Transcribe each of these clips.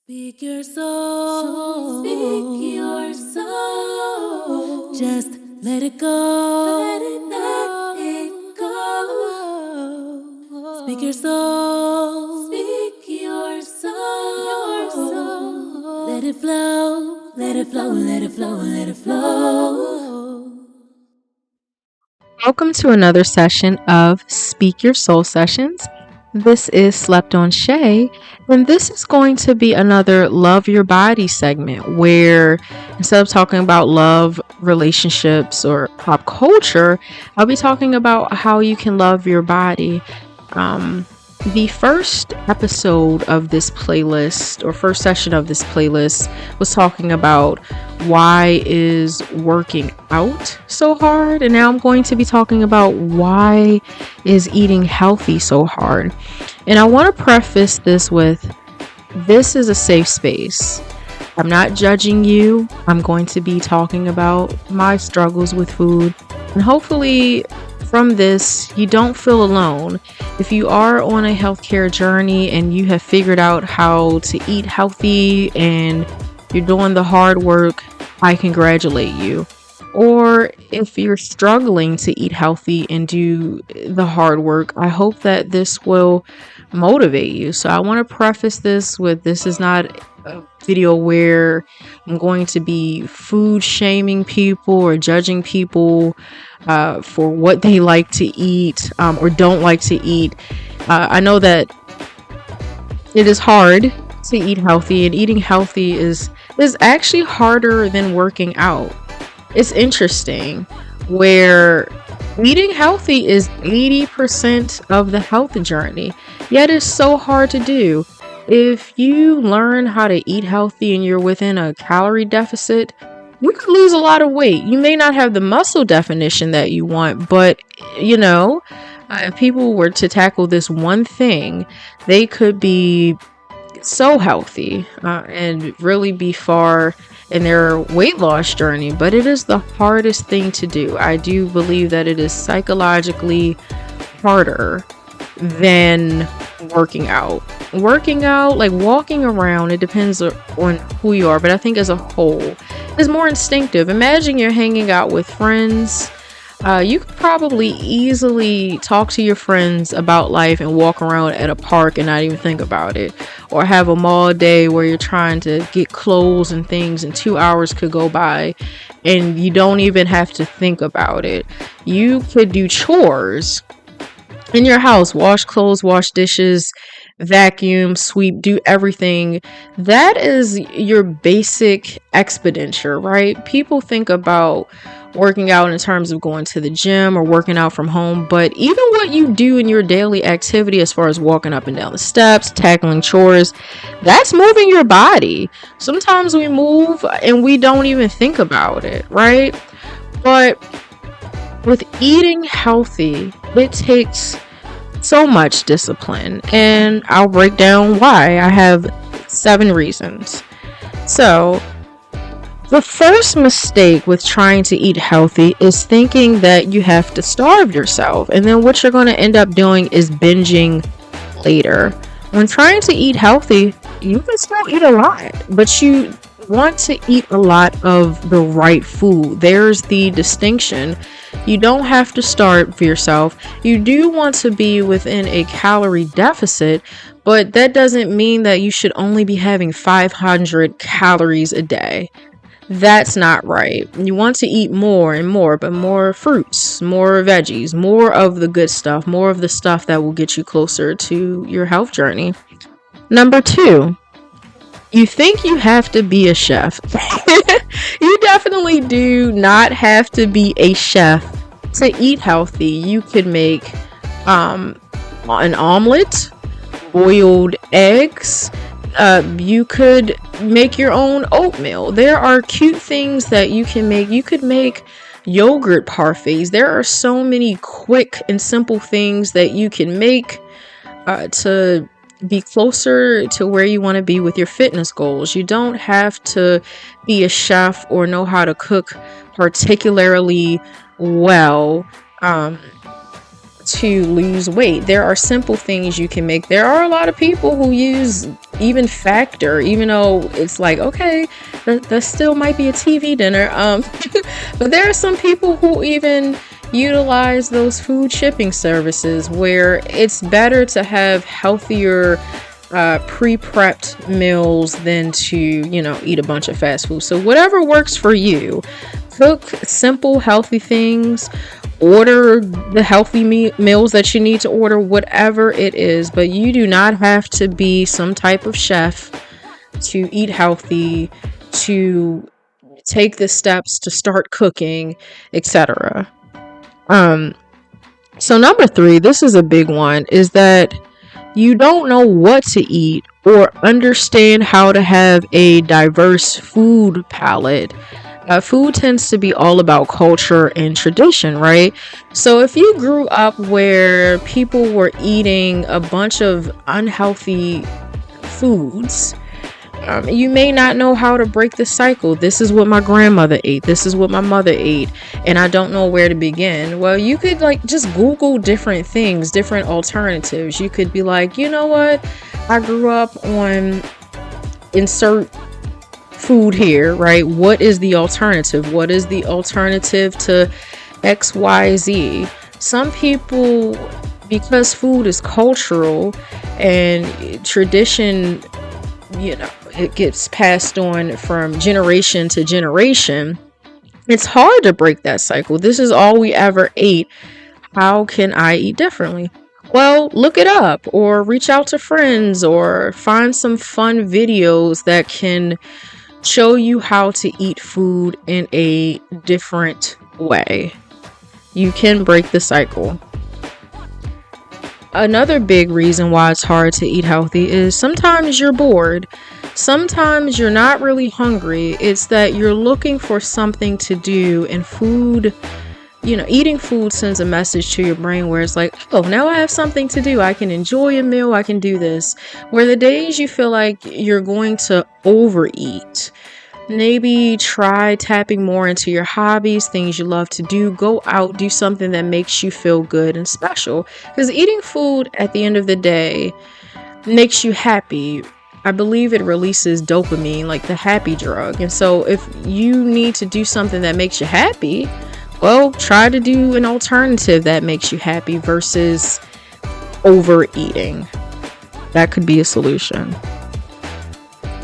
Speak your soul. Speak your soul. Just let it go. Let it go. Speak your soul. Speak your soul. Let it flow. Let it flow. Let it flow. Let it flow. Welcome to another session of Speak Your Soul Sessions. This is Slept on Shay, and this is going to be another Love Your Body segment where instead of talking about love, relationships, or pop culture, I'll be talking about how you can love your body. The first episode of this playlist, or first session of this playlist, was talking about why is working out so hard, and now I'm going to be talking about why is eating healthy so hard. And I want to preface this with, this is a safe space. I'm not judging you. I'm going to be talking about my struggles with food, and hopefully from this, you don't feel alone. If you are on a healthcare journey and you have figured out how to eat healthy and you're doing the hard work, I congratulate you. Or if you're struggling to eat healthy and do the hard work, I hope that this will motivate you. So I want to preface this with, this is not a video where I'm going to be food shaming people or judging people for what they like to eat or don't like to eat. I know that it is hard to eat healthy, and eating healthy is actually harder than working out. It's interesting where eating healthy is 80% of the health journey, yet it's so hard to do. If you learn how to eat healthy and you're within a calorie deficit, you could lose a lot of weight. You may not have the muscle definition that you want, but if people were to tackle this one thing, they could be so healthy and really be far in their weight loss journey. But it is the hardest thing to do. I do believe that it is psychologically harder than working out. Like walking around, it depends on who you are, but I think as a whole, it's more instinctive. Imagine you're hanging out with friends. You could probably easily talk to your friends about life and walk around at a park and not even think about it. Or have a mall day where you're trying to get clothes and things, and 2 hours could go by and you don't even have to think about it. You could do chores in your house, wash clothes, wash dishes, vacuum, sweep, do everything. That is your basic expenditure, right? People think about working out in terms of going to the gym or working out from home, but even what you do in your daily activity, as far as walking up and down the steps, tackling chores, that's moving your body. Sometimes we move and we don't even think about it, right? But with eating healthy, it takes so much discipline, and I'll break down why. I have 7 reasons. So, the first mistake with trying to eat healthy is thinking that you have to starve yourself, and then what you're going to end up doing is binging later. When trying to eat healthy, you can still eat a lot, but you want to eat a lot of the right food. There's the distinction. You don't have to starve yourself. You do want to be within a calorie deficit, but that doesn't mean that you should only be having 500 calories a day. That's not right. You want to eat more and more, but more fruits, more veggies, more of the good stuff, more of the stuff that will get you closer to your health journey. Number 2, you think you have to be a chef. You definitely do not have to be a chef to eat healthy. You could make an omelet, boiled eggs. You could make your own oatmeal. There are cute things that you can make. You could make yogurt parfaits. There are so many quick and simple things that you can make to be closer to where you want to be with your fitness goals. You don't have to be a chef or know how to cook particularly well to lose weight. There are simple things you can make. There are a lot of people who use even Factor, even though it's like, okay, that still might be a TV dinner. But there are some people who even utilize those food shipping services where it's better to have healthier pre-prepped meals than to, eat a bunch of fast food. So whatever works for you, cook simple, healthy things, order the healthy meals that you need to order, whatever it is. But you do not have to be some type of chef to eat healthy, to take the steps to start cooking, etc. So number 3, this is a big one, is that you don't know what to eat or understand how to have a diverse food palette. Food tends to be all about culture and tradition, right? So if you grew up where people were eating a bunch of unhealthy foods, you may not know how to break the cycle. This is what my grandmother ate. This is what my mother ate. And I don't know where to begin. Well, you could just Google different things, different alternatives. You could be like, you know what? I grew up on insert food here, right? What is the alternative? What is the alternative to XYZ? Some people, because food is cultural and tradition, it gets passed on from generation to generation. It's hard to break that cycle. This is all we ever ate. How can I eat differently? Well, look it up or reach out to friends or find some fun videos that can show you how to eat food in a different way. You can break the cycle. Another big reason why it's hard to eat healthy is sometimes you're bored. Sometimes you're not really hungry. It's that you're looking for something to do, and food, eating food sends a message to your brain where it's like, oh, now I have something to do. I can enjoy a meal. I can do this. Where the days you feel like you're going to overeat, maybe try tapping more into your hobbies, things you love to do. Go out, do something that makes you feel good and special. Because eating food at the end of the day makes you happy. I believe it releases dopamine, like the happy drug. And so if you need to do something that makes you happy, well, try to do an alternative that makes you happy versus overeating. That could be a solution.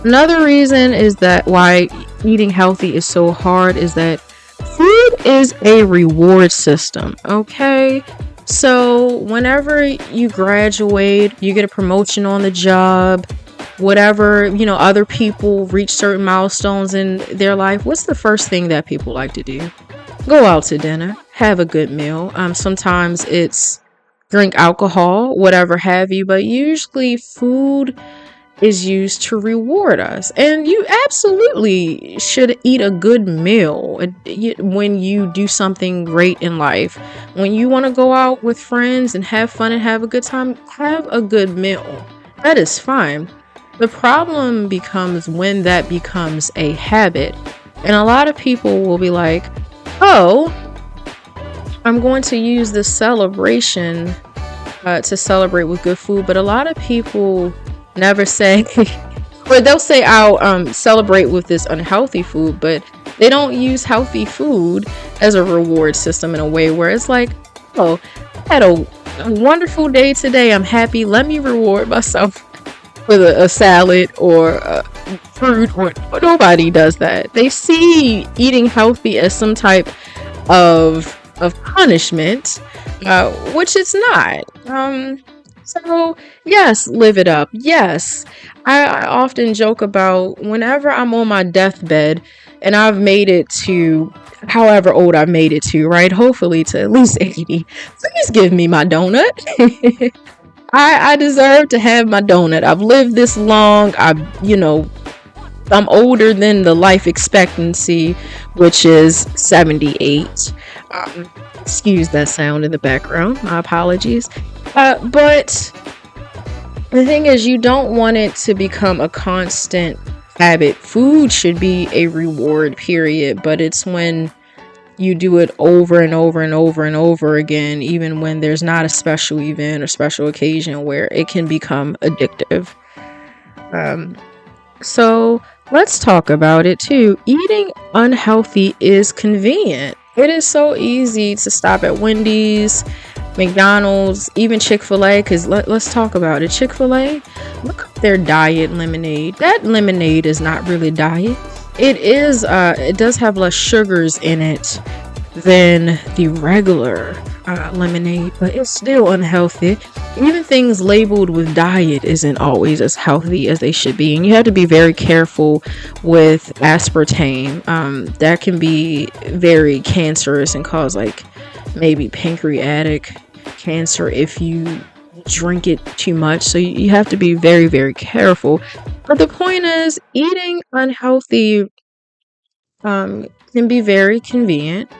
Another reason is that why eating healthy is so hard is that food is a reward system, okay? So whenever you graduate, you get a promotion on the job, whatever, other people reach certain milestones in their life, what's the first thing that people like to do? Go out to dinner, have a good meal. Sometimes it's drink alcohol, whatever have you, but usually food is used to reward us. And you absolutely should eat a good meal when you do something great in life. When you want to go out with friends and have fun and have a good time, have a good meal. That is fine. The problem becomes when that becomes a habit. And a lot of people will be like, oh, I'm going to use this celebration to celebrate with good food. But a lot of people never say, or they'll say, I'll celebrate with this unhealthy food, but they don't use healthy food as a reward system in a way where it's like, oh, I had a wonderful day today. I'm happy. Let me reward myself with a salad or fruit. Or nobody does that. They see eating healthy as some type of punishment, which it's not. So yes, live it up. Yes, I often joke about whenever I'm on my deathbed and I've made it to however old I've made it to, right? Hopefully to at least 80. Please give me my donut. I deserve to have my donut. I've lived this long. I'm older than the life expectancy, which is 78. Excuse that sound in the background. My apologies. But the thing is, you don't want it to become a constant habit. Food should be a reward, period. But it's when you do it over and over and over and over again, even when there's not a special event or special occasion where it can become addictive. So let's talk about it too. Eating unhealthy is convenient. It is so easy to stop at Wendy's, McDonald's, even Chick-fil-A, because let's talk about it. Chick-fil-A, look up their diet lemonade. That lemonade is not really diet. It does have less sugars in it than the regular lemonade, but it's still unhealthy. Even things labeled with diet isn't always as healthy as they should be, and you have to be very careful with aspartame. That can be very cancerous and cause like maybe pancreatic cancer if you drink it too much. So you have to be very, very careful. But the point is, eating unhealthy can be very convenient,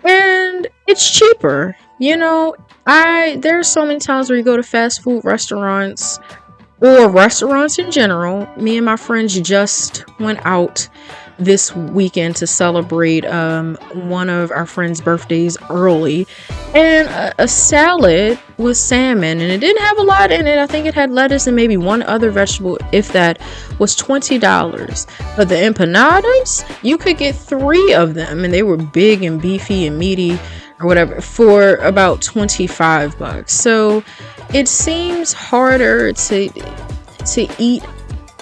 and it's cheaper. There's so many times where you go to fast food restaurants or restaurants in general. Me and my friends just went out this weekend to celebrate one of our friends' birthdays early, and a salad with salmon, and it didn't have a lot in it. I think it had lettuce and maybe one other vegetable, if that, was $20. But the empanadas, you could get 3 of them, and they were big and beefy and meaty or whatever, for about $25. So it seems harder to eat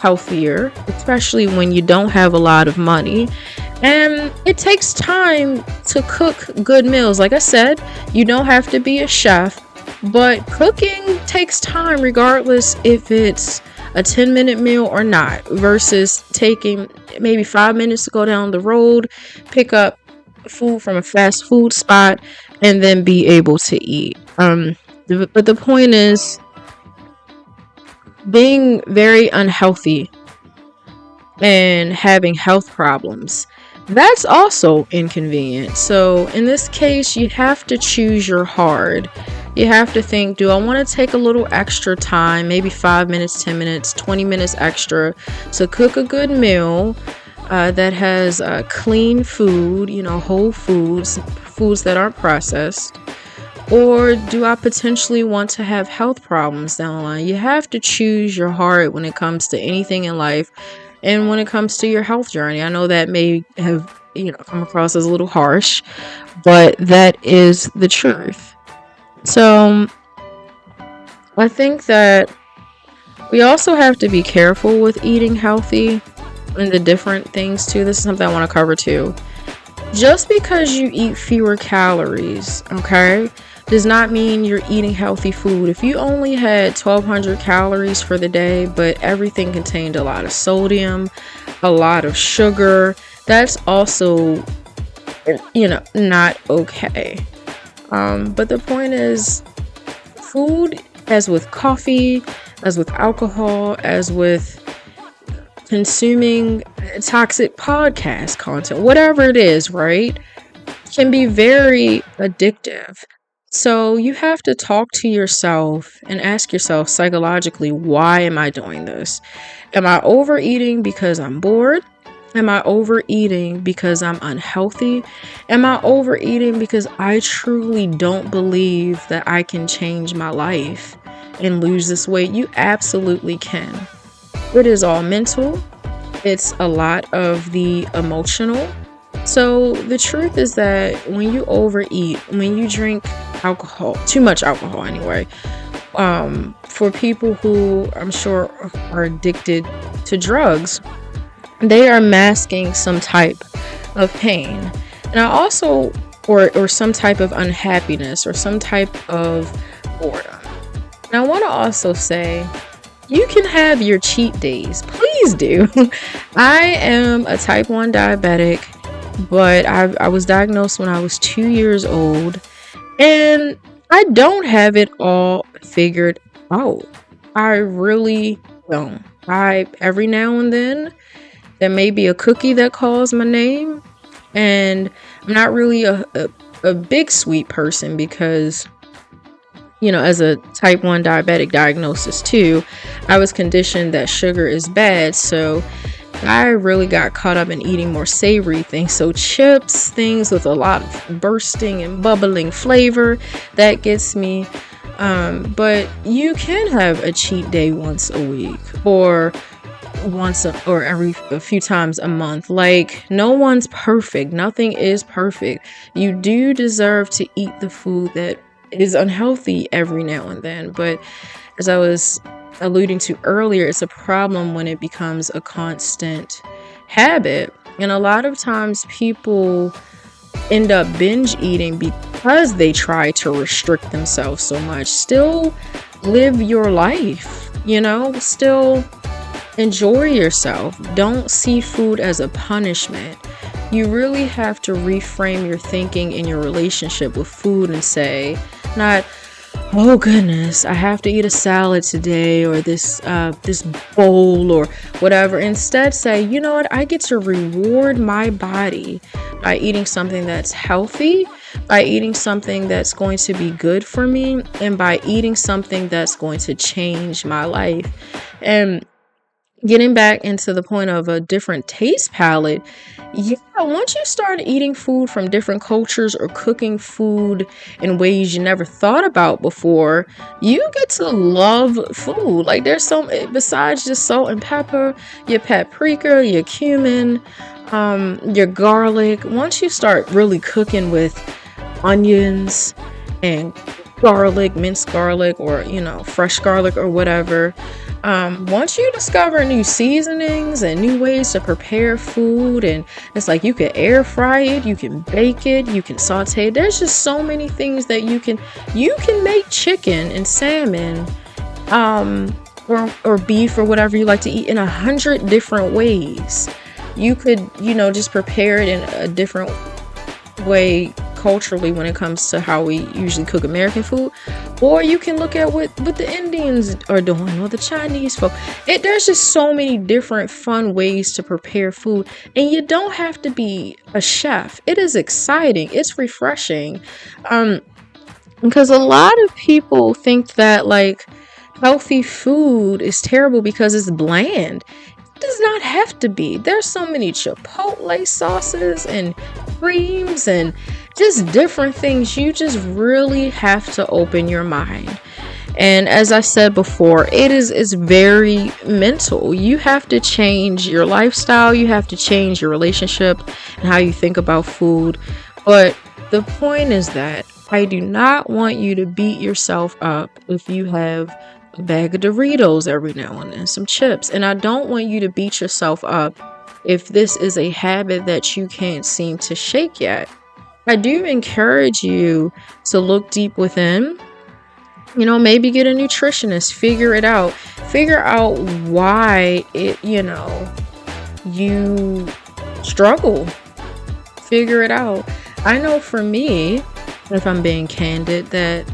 healthier, especially when you don't have a lot of money, and it takes time to cook good meals. Like I said, you don't have to be a chef, but cooking takes time regardless if it's a 10-minute meal or not, versus taking maybe 5 minutes to go down the road, pick up food from a fast food spot, and then be able to eat. But the point is, being very unhealthy and having health problems, that's also inconvenient. So in this case, you have to choose your hard. You have to think, do I want to take a little extra time, maybe 5 minutes, 10 minutes, 20 minutes extra, to cook a good meal that has clean food, whole foods that aren't processed? Or do I potentially want to have health problems down the line? You have to choose your heart when it comes to anything in life, and when it comes to your health journey. I know that may have, come across as a little harsh, but that is the truth. So I think that we also have to be careful with eating healthy and the different things too. This is something I want to cover too. Just because you eat fewer calories, okay, does not mean you're eating healthy food. If you only had 1,200 calories for the day, but everything contained a lot of sodium, a lot of sugar, that's also, not okay. But the point is, food, as with coffee, as with alcohol, as with consuming toxic podcast content, whatever it is, right, can be very addictive. So you have to talk to yourself and ask yourself psychologically, why am I doing this? Am I overeating because I'm bored? Am I overeating because I'm unhealthy? Am I overeating because I truly don't believe that I can change my life and lose this weight? You absolutely can. It is all mental. It's a lot of the emotional. So the truth is that when you overeat, when you drink alcohol, too much alcohol anyway, for people who I'm sure are addicted to drugs, they are masking some type of pain. And I also, or some type of unhappiness or some type of boredom. And I want to also say, you can have your cheat days. Please do. I am a type 1 diabetic, but I was diagnosed when I was 2 years old, and I don't have it all figured out. I really don't. Every now and then, there may be a cookie that calls my name, and I'm not really a big sweet person because, as a type 1 diabetic diagnosis too, I was conditioned that sugar is bad. So I really got caught up in eating more savory things. So chips, things with a lot of bursting and bubbling flavor, that gets me. But you can have a cheat day once a week, or or every a few times a month. Like, no one's perfect. Nothing is perfect. You do deserve to eat the food that is unhealthy every now and then. But as I was alluding to earlier, it's a problem when it becomes a constant habit. And a lot of times people end up binge eating because they try to restrict themselves so much. Still live your life, still enjoy yourself. Don't see food as a punishment. You really have to reframe your thinking in your relationship with food and say, not, oh goodness, I have to eat a salad today, or this bowl or whatever. Instead, say, you know what, I get to reward my body by eating something that's healthy, by eating something that's going to be good for me, and by eating something that's going to change my life. And getting back into the point of a different taste palette, yeah, once you start eating food from different cultures or cooking food in ways you never thought about before, you get to love food. Like, there's so, besides just salt and pepper, your paprika, your cumin, your garlic. Once you start really cooking with onions and garlic, minced garlic, or fresh garlic or whatever, once you discover new seasonings and new ways to prepare food, and it's like you can air fry it, you can bake it, you can saute it. There's just so many things that you can make chicken and salmon, or beef, or whatever you like to eat, in 100 different ways. You could, just prepare it in a different way culturally when it comes to how we usually cook American food, or you can look at what the Indians are doing, or the Chinese folk. There's just so many different fun ways to prepare food, and you don't have to be a chef. It is exciting, it's refreshing, because a lot of people think that, like, healthy food is terrible because it's bland. Does not have to be. There's so many chipotle sauces and creams and just different things. You just really have to open your mind. And as I said before, it's very mental. You have to change your lifestyle. You have to change your relationship and how you think about food. But the point is that I do not want you to beat yourself up if you have a bag of Doritos every now and then, some chips. And I don't want you to beat yourself up if this is a habit that you can't seem to shake yet. I do encourage you to look deep within, maybe get a nutritionist, figure out why you struggle, figure it out. I know for me, if I'm being candid, that,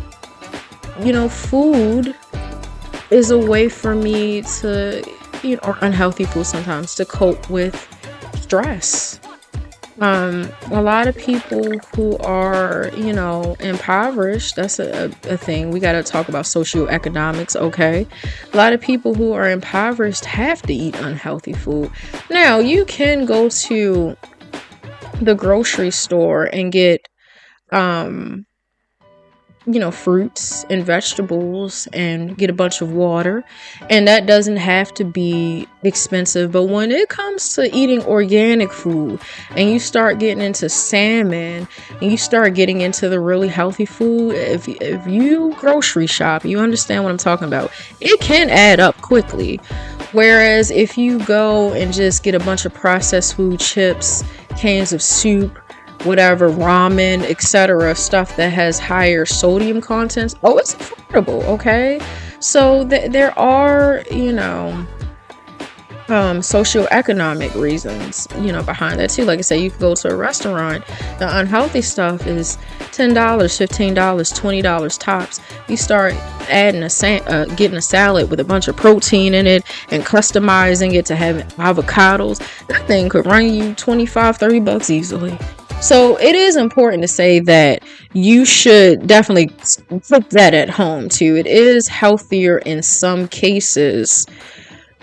food is a way for me to, or unhealthy food sometimes, to cope with stress. A lot of people who are, impoverished, that's a thing. We got to talk about socioeconomics, okay? A lot of people who are impoverished have to eat unhealthy food. Now, you can go to the grocery store and get, fruits and vegetables, and get a bunch of water, and that doesn't have to be expensive. But when it comes to eating organic food, and you start getting into salmon, and you start getting into the really healthy food, if you grocery shop, you understand what I'm talking about. It can add up quickly. Whereas if you go and just get a bunch of processed food, chips, cans of soup, whatever, ramen, etc., stuff that has higher sodium contents, it's affordable, okay? So there are, socioeconomic reasons, behind that too. Like I say, you can go to a restaurant, the unhealthy stuff is $10, $15, $20 tops. You start adding getting a salad with a bunch of protein in it and customizing it to have avocados, that thing could run you $25-$30 easily. So it is important to say that you should definitely cook that at home too. It is healthier in some cases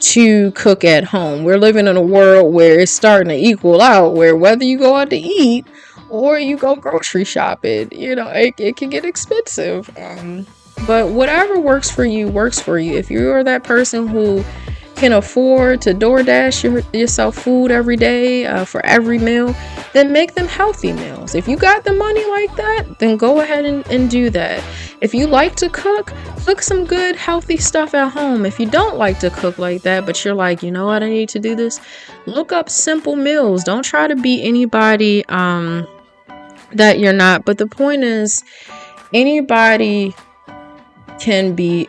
to cook at home. We're living in a world where it's starting to equal out, where whether you go out to eat or you go grocery shopping, it can get expensive. But whatever works for you works for you. If you are that person who can afford to DoorDash yourself food every day for every meal, then make them healthy meals. If you got the money like that, then go ahead and do that. If you like to cook some good healthy stuff at home. If you don't like to cook like that, but you're like, you know what, I need to do this, look up simple meals. Don't try to be anybody that you're not. But the point is, anybody can be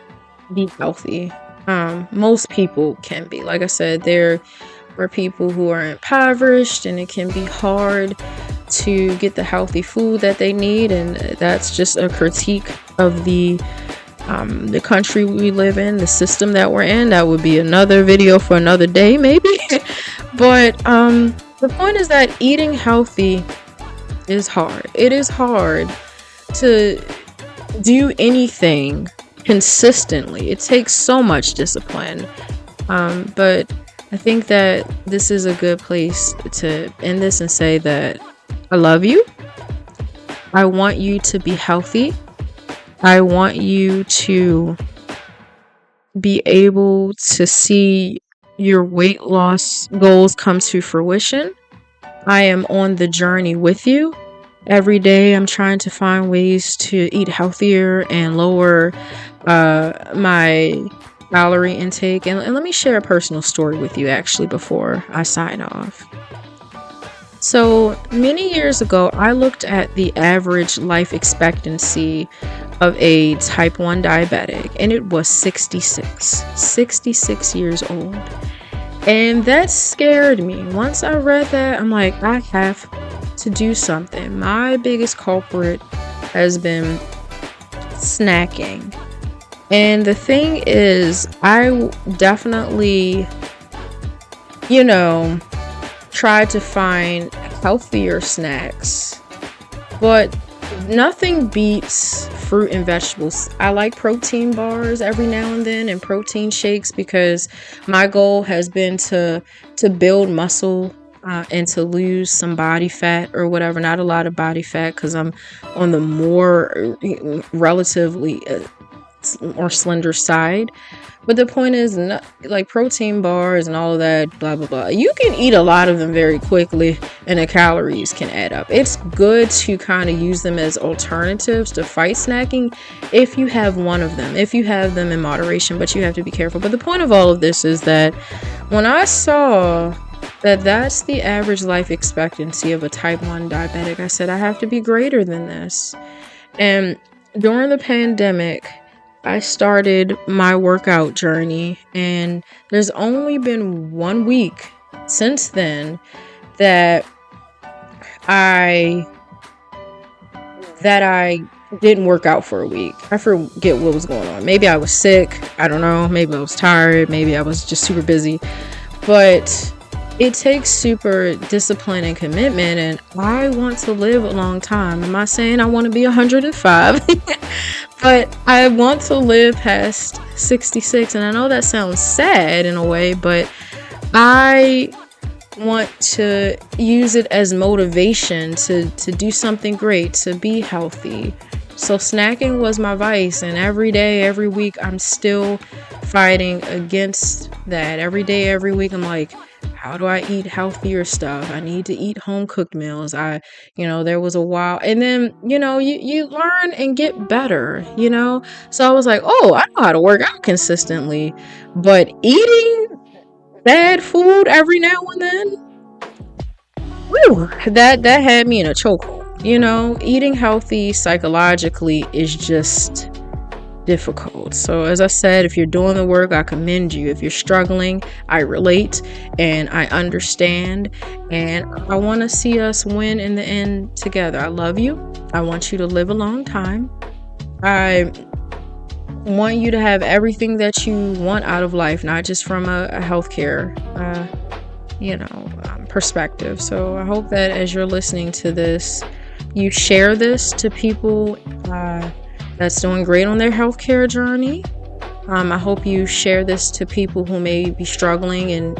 healthy. Most people can be. Like I said, there are people who are impoverished, and it can be hard to get the healthy food that they need, and that's just a critique of the country we live in, the system that we're in. That would be another video for another day, maybe. But the point is that eating healthy is hard. It is hard to do anything consistently. It takes so much discipline. But I think that this is a good place to end this and say that I love you. I want you to be healthy. I want you to be able to see your weight loss goals come to fruition. I am on the journey with you. Every day I'm trying to find ways to eat healthier and lower my calorie intake. And let me share a personal story with you actually before I sign off. So many years ago, I looked at the average life expectancy of a type 1 diabetic, and it was 66 years old. And that scared me. Once I read that, I'm like, I have to do something. My biggest culprit has been snacking. And the thing is, I definitely, tried to find healthier snacks, but nothing beats fruit and vegetables. I like protein bars every now and then and protein shakes because my goal has been to build muscle and to lose some body fat or whatever. Not a lot of body fat because I'm on the more relatively or slender side. But the point is, not, like protein bars and all of that, blah, blah, blah. You can eat a lot of them very quickly and the calories can add up. It's good to kind of use them as alternatives to fight snacking if you have one of them, if you have them in moderation, but you have to be careful. But the point of all of this is that when I saw that that's the average life expectancy of a type 1 diabetic, I said, I have to be greater than this. And during the pandemic, I started my workout journey, and there's only been 1 week since then that I didn't work out for a week. I forget what was going on. Maybe I was sick. I don't know. Maybe I was tired. Maybe I was just super busy. But it takes super discipline and commitment, and I want to live a long time. I'm not saying I want to be 105. But I want to live past 66, and I know that sounds sad in a way, but I want to use it as motivation to do something great, to be healthy. So snacking was my vice, and every day, every week, I'm still fighting against that. Every day, every week, I'm like, how do I eat healthier stuff? I need to eat home cooked meals. There was a while, and then, you learn and get better, So I was like, oh, I know how to work out consistently, but eating bad food every now and then, whew, that had me in a chokehold. Eating healthy psychologically is just difficult. So as I said, if you're doing the work, I commend you. If you're struggling, I relate and I understand, and I want to see us win in the end together. I love you. I want you to live a long time. I want you to have everything that you want out of life, not just from a healthcare perspective. So I hope that as you're listening to this, you share this to people that's doing great on their healthcare journey. I hope you share this to people who may be struggling and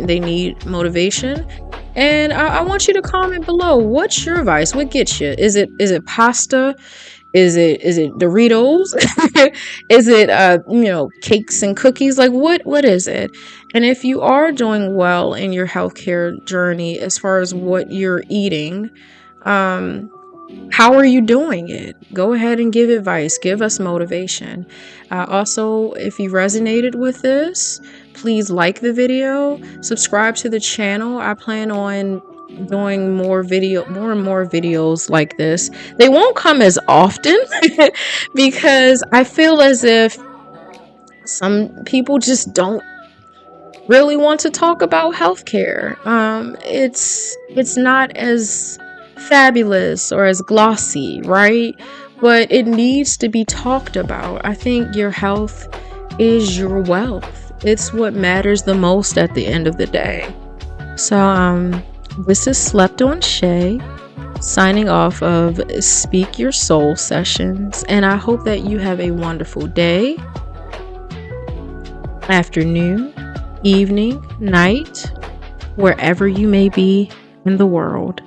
they need motivation. And I want you to comment below. What's your advice? What gets you? Is it pasta? Is it Doritos? Is it cakes and cookies? Like what is it? And if you are doing well in your healthcare journey as far as what you're eating, how are you doing it? Go ahead and give advice. Give us motivation. Also, if you resonated with this, please like the video, subscribe to the channel. I plan on doing more and more videos like this. They won't come as often because I feel as if some people just don't really want to talk about healthcare. It's not as fabulous or as glossy, right? But it needs to be talked about. I think your health is your wealth. It's what matters the most at the end of the day. So this is Slept on Shay signing off of Speak Your Soul sessions, and I hope that you have a wonderful day, afternoon, evening, night, wherever you may be in the world.